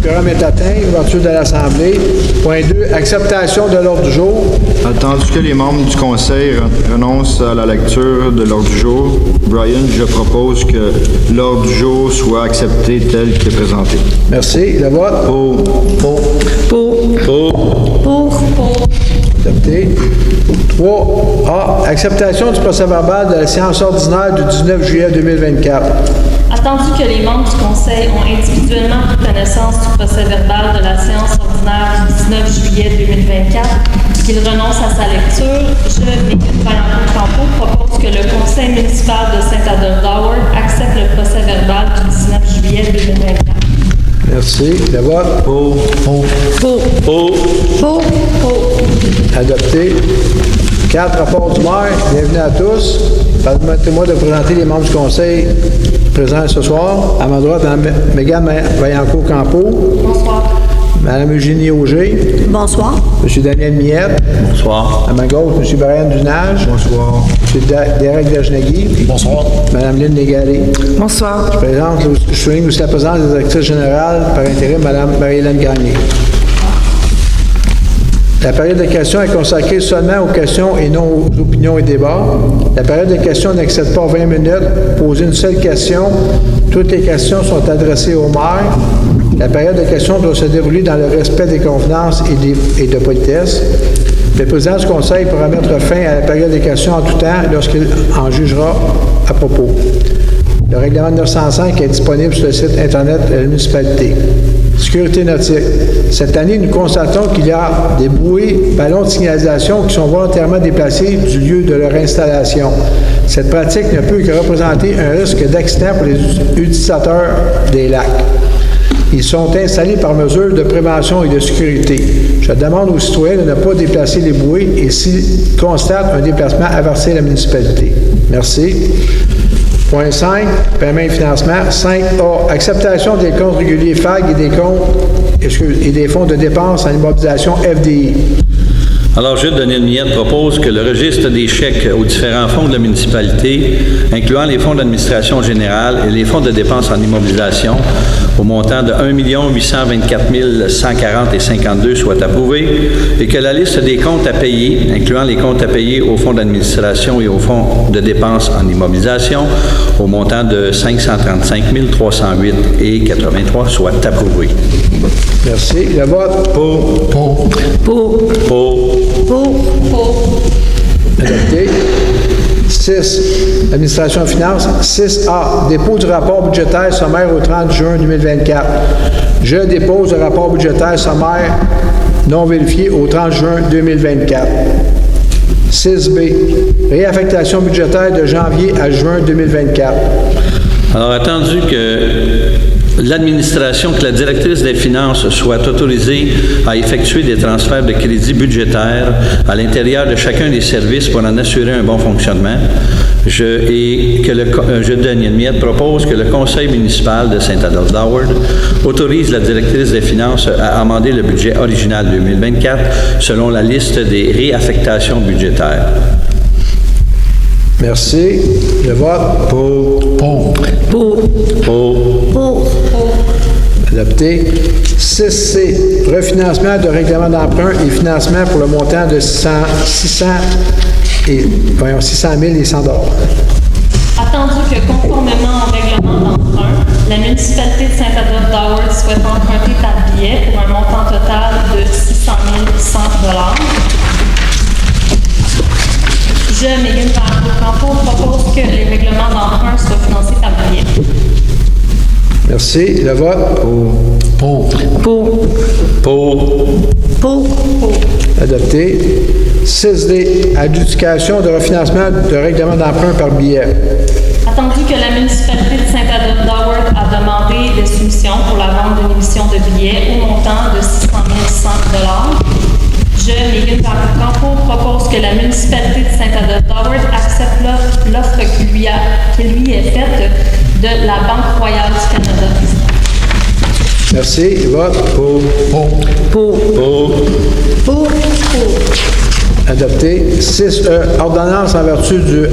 quorum est atteint. Ouverture de l'Assemblée. Point 2. Acceptation de l'ordre du jour. Attendu que les membres du Conseil renoncent à la lecture de l'ordre du jour, Brian, je propose que l'ordre du jour soit accepté tel qu'il est présenté. Merci. Le vote. Pour. Adopté. 3A. Acceptation du procès-verbal de la séance ordinaire du 19 juillet 2024. Attendu que les membres du Conseil ont individuellement pris connaissance du procès-verbal de la séance ordinaire du 19 juillet 2024, qu'ils renoncent à sa lecture, je, Mégane Vaillancourt-Campeau, propose que le Conseil municipal de Saint-Adolphe-d'Howard accepte le procès-verbal du 19 juillet 2024. Merci. Le vote. Pour. Adopté. 4. Rapport du maire. Bienvenue à tous. Permettez-moi de présenter les membres du Conseil présents ce soir. À ma droite, Mme Mégane Vaillancourt-Campeau. Bonsoir. Mme Eugénie Auger. Bonsoir. M. Daniel Miette. Bonsoir. À ma gauche, M. Brian Dunage. Bonsoir. M. Derek Dajnagui. Bonsoir. Mme Lynne Légaré. Bonsoir. Je souligne aussi la présence des directrices générales par intérim, Mme Marie-Hélène Gagné. La période de questions est consacrée seulement aux questions et non aux opinions et débats. La période de questions n'excède pas 20 minutes. Poser une seule question. Toutes les questions sont adressées au maire. La période de questions doit se dérouler dans le respect des convenances et de politesse. Le président du Conseil pourra mettre fin à la période de questions en tout temps lorsqu'il en jugera à propos. Le règlement 905 est disponible sur le site Internet de la municipalité. Sécurité nautique. Cette année, nous constatons qu'il y a des bouées, ballons de signalisation qui sont volontairement déplacés du lieu de leur installation. Cette pratique ne peut que représenter un risque d'accident pour les utilisateurs des lacs. Ils sont installés par mesure de prévention et de sécurité. Je demande aux citoyens de ne pas déplacer les bouées et s'ils constatent un déplacement, avertir la municipalité. Merci. Point 5, paiement et financement. 5A, acceptation des comptes réguliers FAG et des fonds de dépenses en immobilisation FDI. Alors, je, Daniel Miette, propose que le registre des chèques aux différents fonds de la municipalité, incluant les fonds d'administration générale et les fonds de dépenses en immobilisation, au montant de 1 824 140 et 52 soit approuvé et que la liste des comptes à payer, incluant les comptes à payer au fonds d'administration et au fonds de dépenses en immobilisation, au montant de 535 308 et 83 soit approuvée. Merci. Le vote. Pour. Adopté. 6. Administration et finances. 6A. Dépôt du rapport budgétaire sommaire au 30 juin 2024. Je dépose le rapport budgétaire sommaire non vérifié au 30 juin 2024. 6B. Réaffectation budgétaire de janvier à juin 2024. Alors, attendu que l'administration, que la directrice des finances soit autorisée à effectuer des transferts de crédits budgétaires à l'intérieur de chacun des services pour en assurer un bon fonctionnement. Je, Daniel Miette, propose que le Conseil municipal de Saint-Adolphe-d'Howard autorise la directrice des finances à amender le budget original 2024 selon la liste des réaffectations budgétaires. Merci. Le vote. Pour. Adopté. 6C. Refinancement de règlement d'emprunt et financement pour le montant de 600 000 et 100 $. Attendu que, conformément au règlement d'emprunt, la municipalité de Saint-Adolphe-d'Howard souhaite emprunter par billet pour un montant total de 600 100 $. Je, Mégane Vaillancourt-Campeau, propose que les règlements d'emprunt soient financés par billet. Merci. Le vote. Pour. Adopté. 6D. Adjudication de refinancement de règlement d'emprunt par billet. Attendu que la municipalité de Saint-Adolphe-d'Howard a demandé des soumissions pour la vente d'une émission de billets au montant de 600 100 $, je, Mégane Vaillancourt-Campeau, propose que la municipalité de Saint-Adolphe-d'Howard accepte l'offre qui lui est faite de la Banque royale du Canada. Merci. Vote. Pour. Adopté. 6E. Ordonnance en vertu du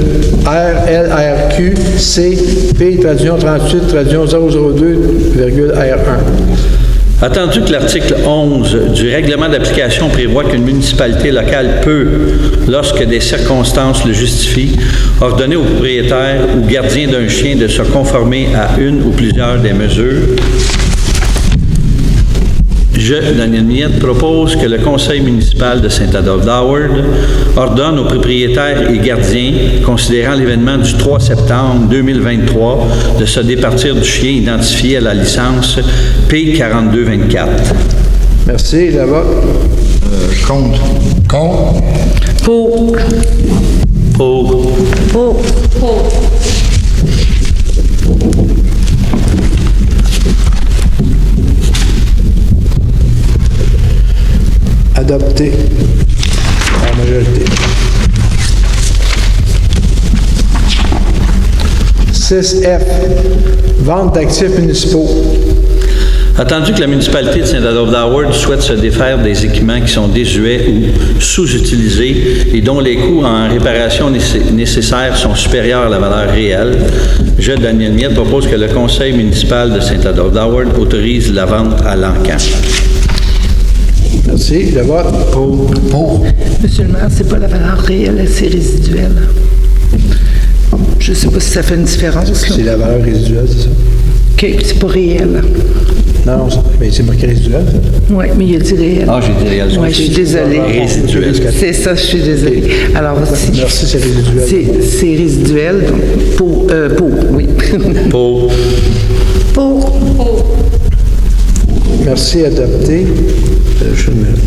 RLRQ CP, traduction 38, traduction 002,R1. Attendu que l'article 11 du règlement d'application prévoit qu'une municipalité locale peut, lorsque des circonstances le justifient, ordonner au propriétaire ou gardien d'un chien de se conformer à une ou plusieurs des mesures, je, Daniel Miette, propose que le conseil municipal de Saint-Adolphe-d'Howard ordonne aux propriétaires et gardiens, considérant l'événement du 3 septembre 2023, de se départir du chien identifié à la licence P4224. Merci. Le vote. Contre. Contre. Pour. Pour. Pour. Pour. Adopté. En majorité. 6F. Vente d'actifs municipaux. Attendu que la municipalité de Saint-Adolphe-d'Howard souhaite se défaire des équipements qui sont désuets ou sous-utilisés et dont les coûts en réparation nécessaires sont supérieurs à la valeur réelle, je, Daniel Miette, propose que le conseil municipal de Saint-Adolphe-d'Howard autorise la vente à l'encan. Merci. Le vote. Pour. Monsieur le maire, c'est pas la valeur réelle, c'est résiduel. Je sais pas si ça fait une différence. là. C'est la valeur résiduelle, c'est ça? OK, c'est pas réel. Non, mais c'est marqué résiduel, ça? Oui, mais il a dit réel. Ah, j'ai dit réel. Oui, je suis désolée. Résiduel. C'est ça, je suis désolée. Alors, Merci, c'est résiduel. c'est résiduel, donc pour, oui. Pour. Pour. Pour. Merci, adopté. Je vais mettre.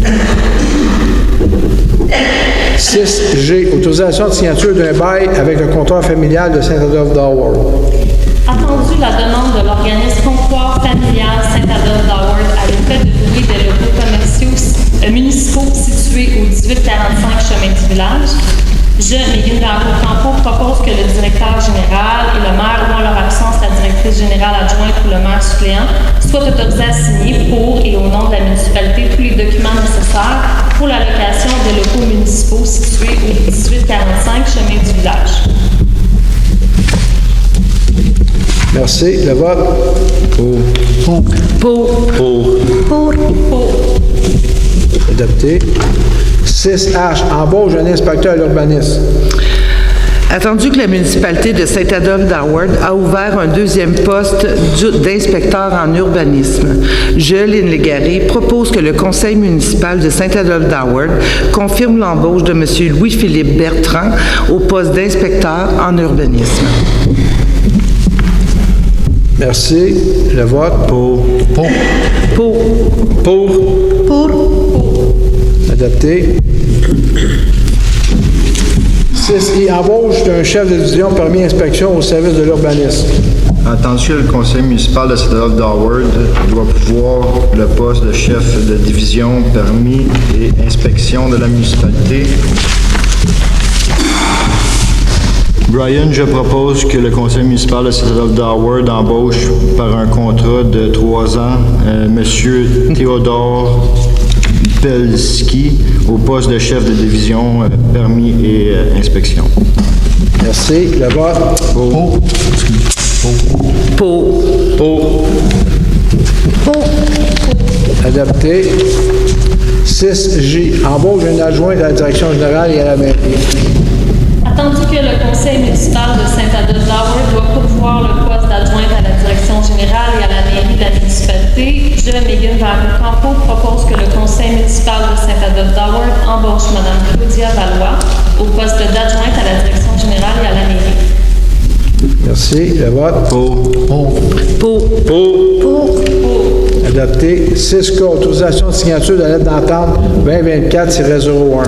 6G, autorisation de signature d'un bail avec le comptoir familial de Saint-Adolphe-d'Howard. Attendu la demande de l'organisme Comptoir familial Saint-Adolphe-d'Howard à l'effet de louer des locaux commerciaux municipaux situés au 1845 chemin du village, je, Mégane Vaillancourt-Campeau, propose que le directeur général et le maire, ou en leur absence, la directrice générale adjointe ou le maire suppléant, soient autorisés à signer pour et au nom de la municipalité tous les documents nécessaires pour la location des locaux municipaux situés au 1845 chemin du village. Merci. Le vote. Pour. Pour. Adopté. 6H, embauche d'un inspecteur à l'urbanisme. Attendu que la municipalité de Saint-Adolphe-d'Howard a ouvert un deuxième poste d'inspecteur en urbanisme, je, Lynn Légaré, propose que le conseil municipal de Saint-Adolphe-d'Howard confirme l'embauche de M. Louis-Philippe Bertrand au poste d'inspecteur en urbanisme. Merci. Le vote. Pour. Adopté. 6I, embauche d'un chef de division permis inspection au service de l'urbanisme. Attendu que le conseil municipal de Saint-Adolphe-d'Howard doit pouvoir le poste de chef de division permis et inspection de la municipalité. Brian, je propose que le conseil municipal de Saint-Adolphe-d'Howard embauche par un contrat de 3 ans Monsieur Théodore Pelski au poste de chef de division permis et inspection. Merci. Le vote. Pour. Adopté. 6J, embauche d'un adjoint de la direction générale et à la mairie. Attendu que le conseil municipal de Saint-Adolphe-d'Howard doit pourvoir le poste d'adjointe à la direction générale et à la mairie de la municipalité, je, Mégane Vaillancourt-Campeau, propose que le conseil municipal de Saint-Adolphe-d'Howard embauche Mme Claudia Valois au poste d'adjointe à la direction générale et à la mairie. Merci. Le vote. Pour. Adopté. 6K, autorisation de signature de la lettre d'entente 2024-01.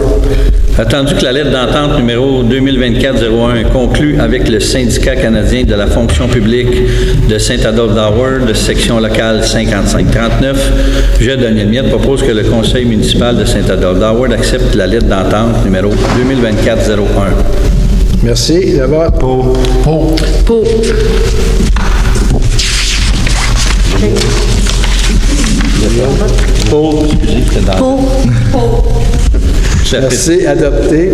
Attendu que la lettre d'entente numéro 2024-01 conclue avec le syndicat canadien de la fonction publique de Saint-Adolphe-d'Howard, section locale 5539, je, Daniel Miette, propose que le conseil municipal de Saint-Adolphe-d'Howard accepte la lettre d'entente numéro 2024-01. Merci. Le vote. Pour. Excusez, c'était dans Merci. Adopté.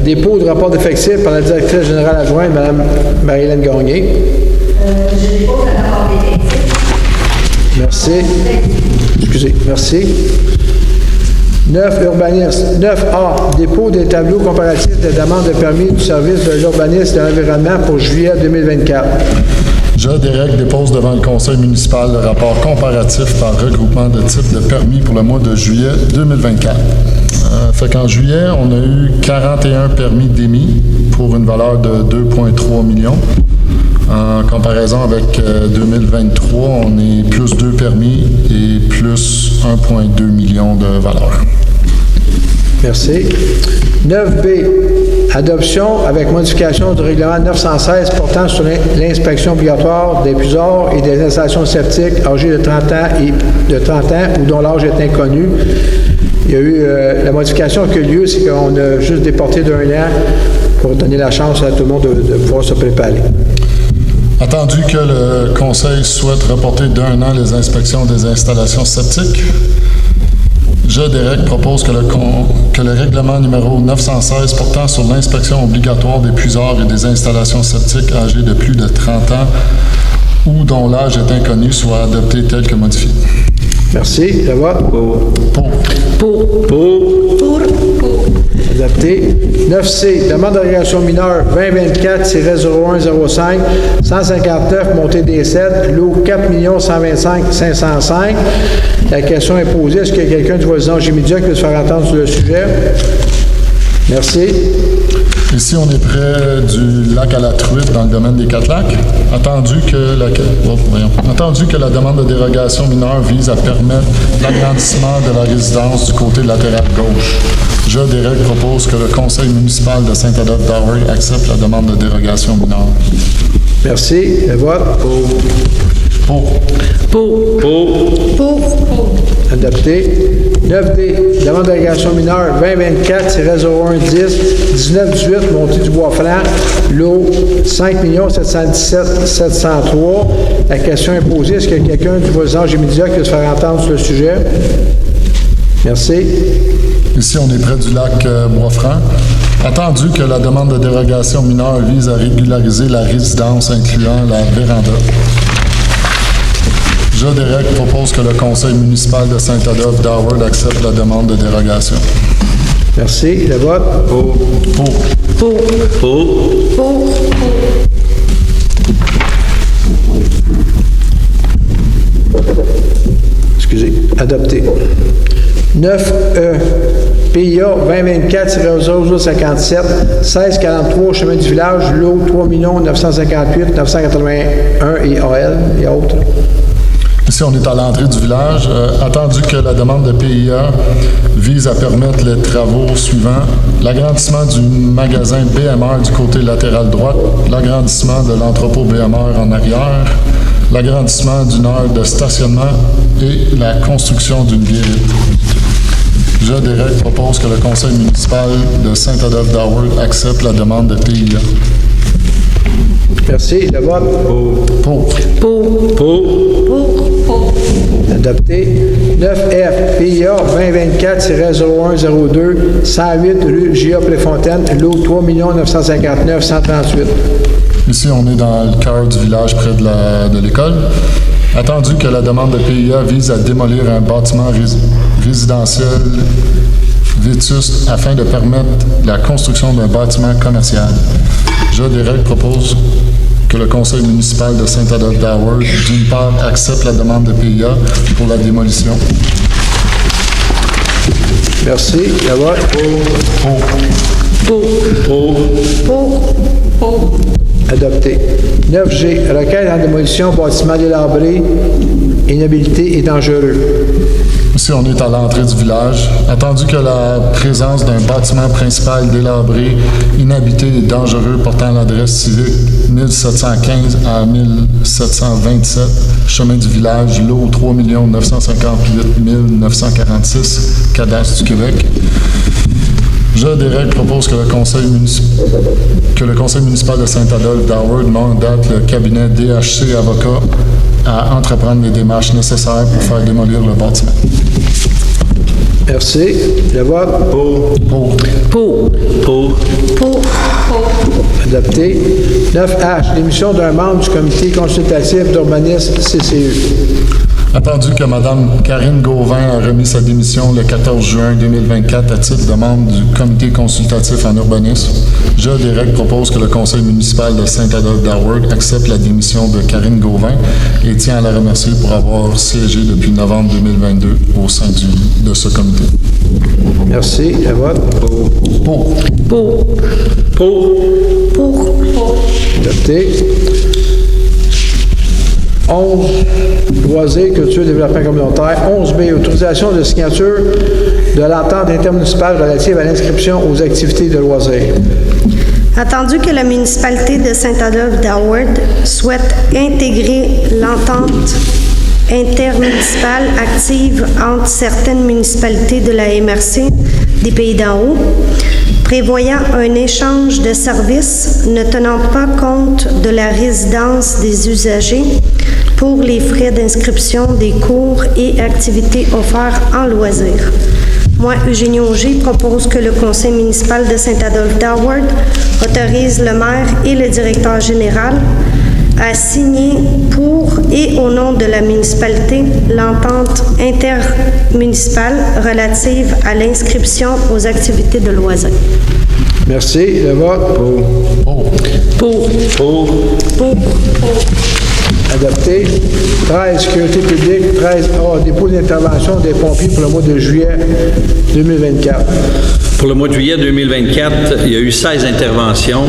Dépôt de rapport d'effectifs par la directrice générale adjointe, Mme Marie-Hélène Gagné. Je dépose le rapport d'effectifs. Merci. Excusez, merci. 9, urbanisme. 9A, dépôt des tableaux comparatifs des demandes de permis du service de l'urbanisme et de l'environnement pour juillet 2024. Je, Derek, dépose devant le conseil municipal le rapport comparatif par regroupement de types de permis pour le mois de juillet 2024. Fait qu'en juillet, on a eu 41 permis d'émis pour une valeur de 2,3 millions. En comparaison avec 2023, on est plus 2 permis et plus 1,2 million de valeur. Merci. 9B, adoption avec modification du règlement 916 portant sur l'inspection obligatoire des puisards et des installations septiques âgées de 30 ans ou dont l'âge est inconnu. Il y a eu la modification qui a eu lieu, c'est qu'on a juste déporté d'1 an pour donner la chance à tout le monde de pouvoir se préparer. Attendu que le conseil souhaite reporter d'1 an les inspections des installations septiques, je, Derek, propose que le règlement numéro 916 portant sur l'inspection obligatoire des puisards et des installations septiques âgées de plus de 30 ans ou dont l'âge est inconnu soit adopté tel que modifié. Merci. Le vote? Pour. Adopté. 9C, demande de régulation mineure 2024-0105, 159, montée des 7, lot 4 125 505. La question est posée. Est-ce qu'il y a quelqu'un du voisinage immédiat qui veut se faire entendre sur le sujet? Merci. Ici, on est près du lac à la truite dans le domaine des Quatre-Lacs. Attendu que la demande de dérogation mineure vise à permettre l'agrandissement de la résidence du côté latéral gauche. Je, Derek, propose que le conseil municipal de Saint-Adolphe-d'Ower accepte la demande de dérogation mineure. Merci. Le vote? Pour. Adopté. 9D, demande de régulation mineure 2024-0110, 1918, montée du Bois-Franc, lot 5 717 703. La question est posée. Est-ce qu'il y a quelqu'un du voisinage immédiat qui veut se faire entendre sur le sujet? Merci. Ici, on est près du lac Bois-Franc. Attendu que la demande de dérogation mineure vise à régulariser la résidence incluant la véranda. Je, Derek, propose que le conseil municipal de Saint-Adolphe-d'Howard accepte la demande de dérogation. Merci. Le vote? Pour. Excusez. Adopté. 9E. PIA 2024-0057, 1643, chemin du village, lot 3 958 981 et AL et autres. Ici, on est à l'entrée du village. Attendu que la demande de PIA vise à permettre les travaux suivants. L'agrandissement du magasin BMR du côté latéral droit, l'agrandissement de l'entrepôt BMR en arrière, l'agrandissement d'une aire de stationnement et la construction d'une guérite. Je, Derek, propose que le conseil municipal de Saint-Adolphe-d'Howard accepte la demande de PIA. Merci. Le vote? Pour. Adopté. 9F, PIA 2024-0102, 108 rue J.A. Préfontaine, lot 3 959 138. Ici, on est dans le cœur du village près de l'école. Attendu que la demande de PIA vise à démolir un bâtiment résidentiel vétuste afin de permettre la construction d'un bâtiment commercial. Je, Derek, propose que le conseil municipal de Saint-Adolphe-d'Howard, d'une part, accepte la demande de PIA pour la démolition. Merci. Le vote? Pour. Adopté. 9G, requête en démolition, bâtiment délabré, inhabilité et dangereux. Ici, on est à l'entrée du village. Attendu que la présence d'un bâtiment principal délabré, inhabité et dangereux portant l'adresse civique 1715 à 1727, chemin du village, lot 3 958 946, cadastre du Québec. Je, Derek, propose que le conseil municipal de Saint-Adolphe-d'Howard mandate le cabinet DHC Avocats à entreprendre les démarches nécessaires pour faire démolir le bâtiment. Merci. Le vote? Pour. Adopté. 9H, l'émission d'un membre du comité consultatif d'urbanisme CCU. Attendu que Mme Karine Gauvin a remis sa démission le 14 juin 2024 à titre de membre du comité consultatif en urbanisme, je, Derek, propose que le conseil municipal de Saint-Adolphe-d'Howard accepte la démission de Karine Gauvin et tient à la remercier pour avoir siégé depuis novembre 2022 au sein de ce comité. Merci. Le vote? Pour. Adopté. 11, loisirs, culture, développement communautaire. 11B, autorisation de signature de l'entente intermunicipale relative à l'inscription aux activités de loisirs. Attendu que la municipalité de Saint-Adolphe-d'Howard souhaite intégrer l'entente intermunicipale active entre certaines municipalités de la MRC des Pays d'en Haut, prévoyant un échange de services ne tenant pas compte de la résidence des usagers pour les frais d'inscription des cours et activités offerts en loisirs. Moi, Eugénie Auger, propose que le conseil municipal de Saint-Adolphe-d'Howard autorise le maire et le directeur général à signer pour et au nom de la municipalité l'entente intermunicipale relative à l'inscription aux activités de loisirs. Merci. Le vote? Pour. Adopté. 13, sécurité publique. 13A, dépôt d'intervention des pompiers pour le mois de juillet 2024. Pour le mois de juillet 2024, il y a eu 16 interventions.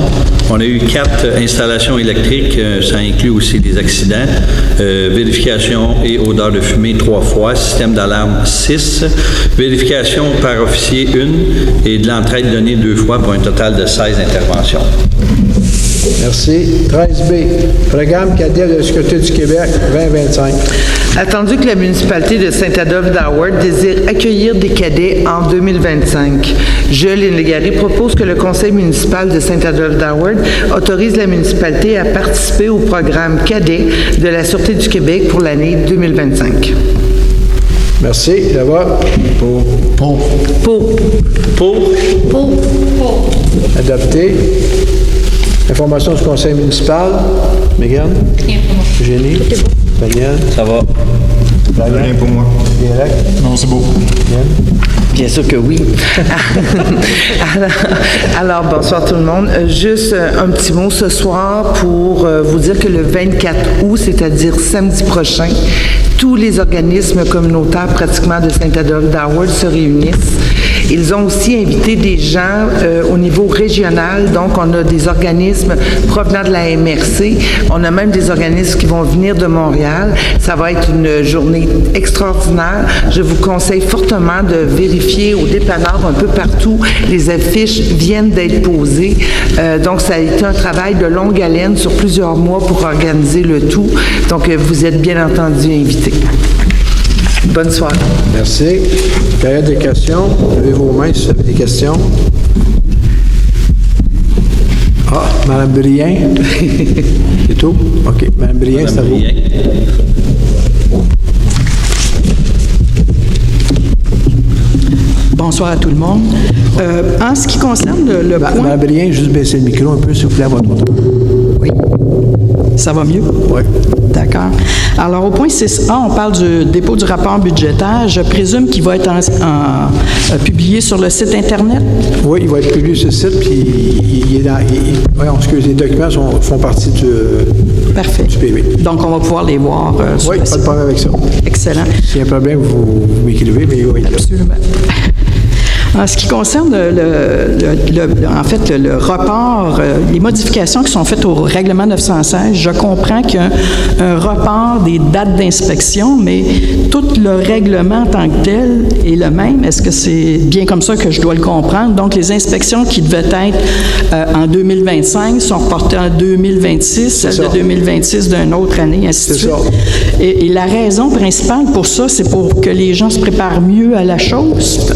On a eu 4 installations électriques, ça inclut aussi des accidents, vérification et odeur de fumée 3 fois, système d'alarme 6, vérification par officier 1 et de l'entraide donnée 2 fois pour un total de 16 interventions. Merci. 13B, programme cadet de la Sécurité du Québec 2025. Attendu que la municipalité de Saint-Adolphe-d'Howard désire accueillir des cadets en 2025, je, Lynn Légaré, propose que le conseil municipal de Saint-Adolphe-d'Howard autorise la municipalité à participer au programme cadet de la Sûreté du Québec pour l'année 2025. Merci. Le vote? Pour. Adopté. Information du conseil municipal. Mégane? Rien pour moi. Eugénie? Daniel? Ça va? Rien pour moi. Derek? Non, c'est beau. Bien sûr que oui. Alors, bonsoir tout le monde. Juste un petit mot ce soir pour vous dire que le 24 août, c'est-à-dire samedi prochain, tous les organismes communautaires pratiquement de Saint-Adolphe-d'Howard se réunissent. Ils ont aussi invité des gens au niveau régional, donc on a des organismes provenant de la MRC, on a même des organismes qui vont venir de Montréal. Ça va être une journée extraordinaire. Je vous conseille fortement de vérifier au dépanneur un peu partout. Les affiches viennent d'être posées. Donc ça a été un travail de longue haleine sur plusieurs mois pour organiser le tout. Donc vous êtes bien entendu invités. Bonne soirée. Merci. Période de questions. Levez vos mains si vous avez des questions. Ah, Mme Brien. C'est tout? OK. Mme Brien, c'est à vous. Bonsoir à tout le monde. En ce qui concerne le point... Mme Brien, juste baisser le micro un peu, s'il vous plaît, à votre tour. Oui. Ça va mieux? Oui. D'accord. Alors, au point 6A, on parle du dépôt du rapport budgétaire. Je présume qu'il va être publié sur le site Internet? Oui, il va être publié sur le site, puis il est dans... les documents font partie du PV. Donc, on va pouvoir les voir sur oui, le pas site. de problème avec ça. Excellent. S'il y a un problème, vous m'écrivez, mais oui. Absolument. En ce qui concerne le report, les modifications qui sont faites au règlement 916, je comprends qu'il y a un report des dates d'inspection, mais tout le règlement en tant que tel est le même. Est-ce que c'est bien comme ça que je dois le comprendre? Donc, les inspections qui devaient être en 2025 sont reportées en 2026, celles de 2026 d'une autre année, ainsi de suite. Et la raison principale pour ça, c'est pour que les gens se préparent mieux à la chose?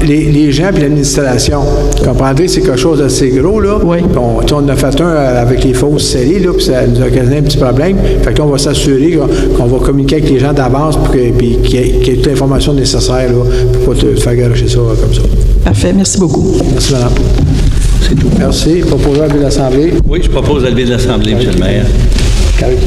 les gens puis l'administration. Vous comprendrez, c'est quelque chose d'assez gros, là. Oui. Puis on a fait un avec les fausses scellées, là, puis ça nous a occasionné un petit problème. Fait que là, on va s'assurer qu'on va communiquer avec les gens d'avance puis qu'il y ait toute l'information nécessaire, là, pour pas te faire garocher ça comme ça. Parfait, merci beaucoup. Merci, madame. C'est tout. Merci. Proposé à l'Assemblée. Oui, je propose à lever de l'Assemblée, M. le maire. Carré.